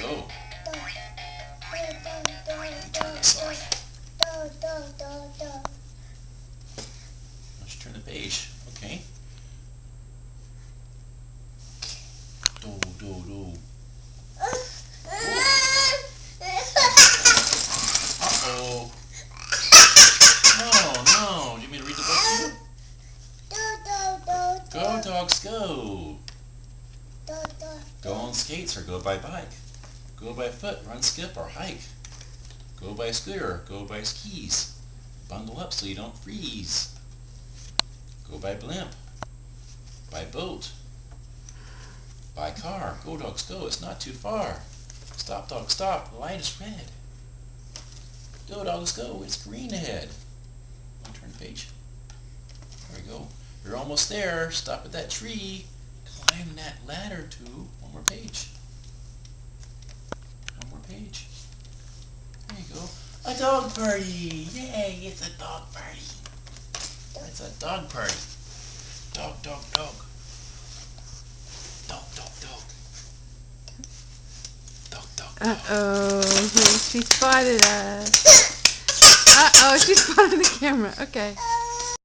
go. Let me turn this off. Let's turn the page. Okay. Do, do, do. Uh-oh. No, no. Do you want me to read the book to you? Go, dogs, go. Go on skates or go by bike. Go by foot, run, skip, or hike. Go by scooter, go by skis. Bundle up so you don't freeze. Go by blimp. By boat. By car. Go, dogs, go. It's not too far. Stop, dogs, stop. The light is red. Go, dogs, go. It's green ahead. I'll turn the page. There we go. You're almost there. Stop at that tree. Climb that ladder to one more page. One more page. There you go. A dog party! Yay! It's a dog party. It's a dog party. Dog, dog, dog. Dog, dog, dog. Dog, dog, dog. Uh-oh. She spotted us. Uh-oh, she spotted the camera. Okay.